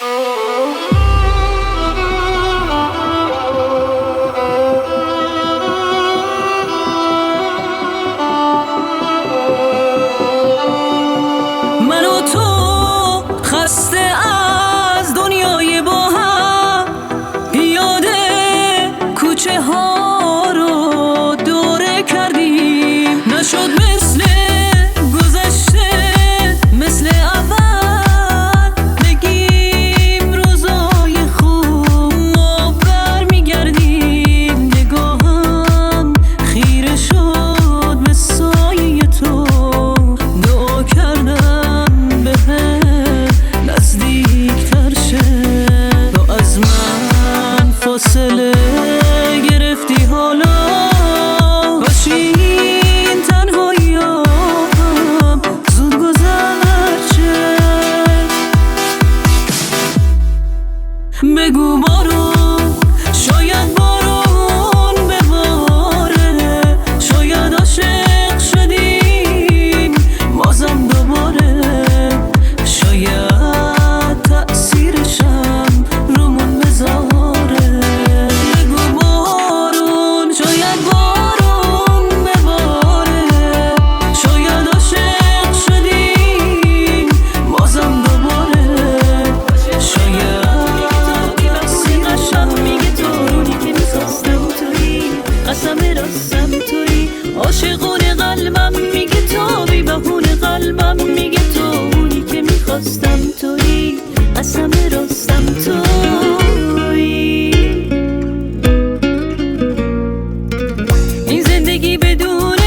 من و تو خسته از دنیای با هم، یاده کوچه ها رو دوره کردیم. نشد مثل گذشته، مثل اول بگیم روزای خوب ما برمیگردیم. نگاهم خیره شد به سایه تو، دعا کردم بهم نزدیکتر شه. تو از من فاصله گرفتی، حالا کاش این تنهایی‌ام زود گذر شه. بگو بارون، شاید بارون بباره، شاید عاشق شدیم بازم دوباره، شاید تأثیرشم رومون بذاره. بگو بارون، شاید بارون بباره، شاید عاشق شدیم بازم دوباره، شاید تأثیرشم میگه تویی که میخواستم تویی، قسم راستم تویی، عاشقون قلبم میگه تو، بی بهونه قلبم میگه تو، اونی که میخواستم تویی، قسم راستم تویی. این زندگی بدون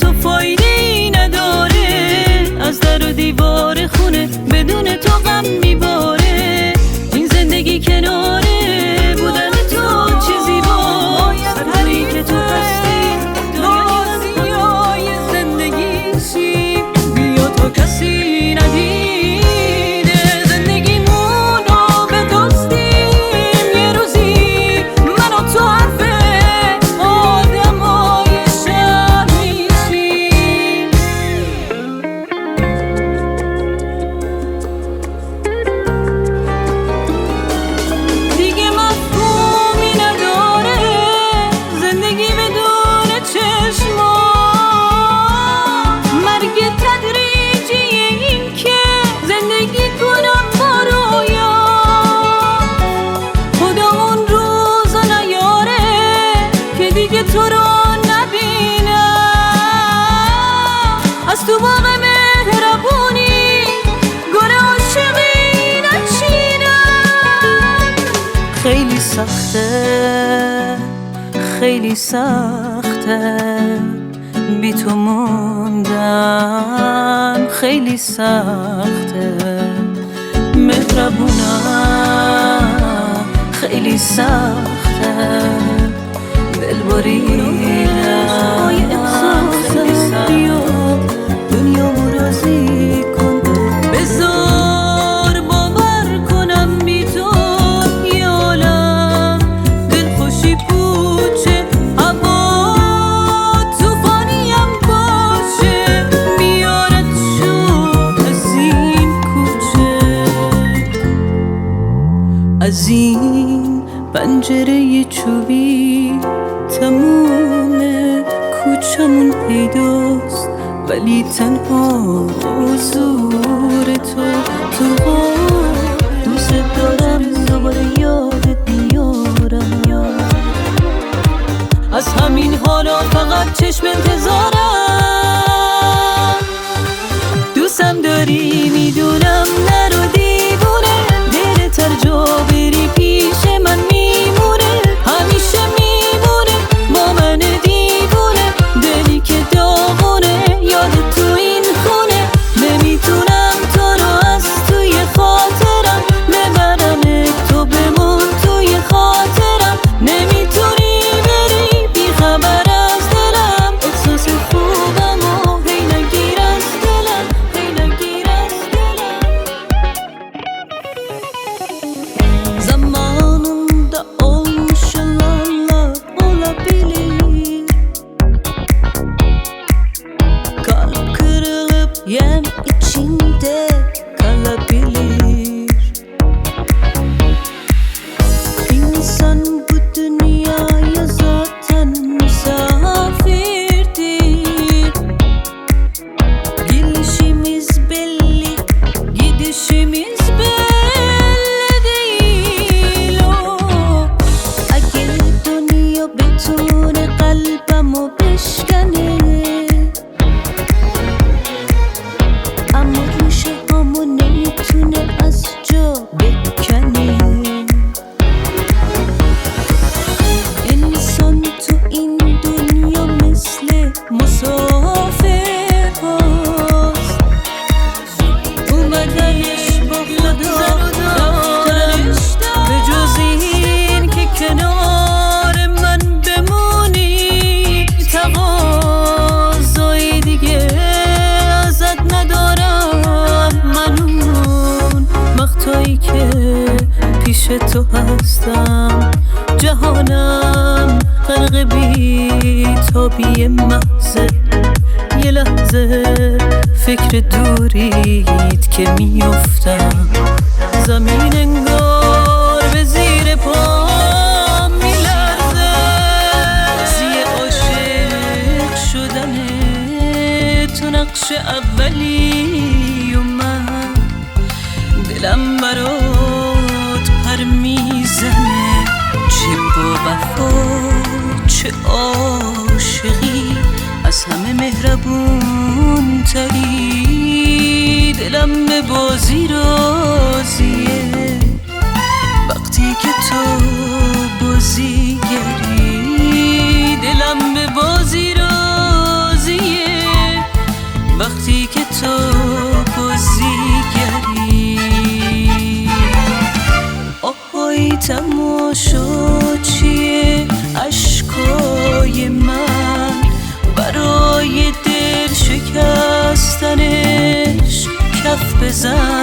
تو فایده‌ای نداره، از در و دیوار خونه بدون تو غم میباره. این زندگی کناره بودن تو چیزی باید، هری که تو هستی دنیای زندگیشی. بیا تو کسی ندیده زندگیمونو بدزدیم، یه روزی من و تو حرف آدمای شهر میشیم. دیگه مفهومی نداره زندگی بدون چشما، مرگ تدریجی این که زندگی کنم با رویا. خدا اون روز نیاره که دیگه تو رو نبینم، از تو باغ مهربونی گل عاشقی نچینم. خیلی سخته، خیلی سخته بی تو موندن، خیلی سخته مهربونم، خیلی سخته دل بریدن. خیلی سخته دنیا راضی کن، بذار باور کنم بی تو یه عالم دلخوشی پوچه، هوا توفانیم باشه، میارد شد از این کوچه، از این پنجره چوبی. تموم کوچمون پیداست ولی تنها حضور تو. دوست دارم دوباره یادت بیارم، از همین حالا فقط چشم انتظارم. دوستم داری میدونم، نرو دیوونه، دلت هر جا بری پیش من میمونه، همیشه میمونه با من دیوونه، دلی که داغونه یاد تو این خونه. نمیتونم تو رو از توی خاطرم ببرم، تو بمون توی خاطرم، نمیتونی بری بی خبر از دلم. حالی که پیش تو هستم، جهانم غرق بی تابی محضه. یه لحظه فکر دورید که میافتم، زمین انگار به زیر پام میلرزه. زی عاشق شدنه تو نقش اولی و من، دلم برات پر میزنه. چه با وفا چه عاشقی، از همه مهربون تری. دلم به بازی راضیه وقتی که تو بازیگری. دلم به بازی راضیه وقتی که تو بازیگری. آهای تماشا چیه اشکای من، برای دل شکستنش کف بزن.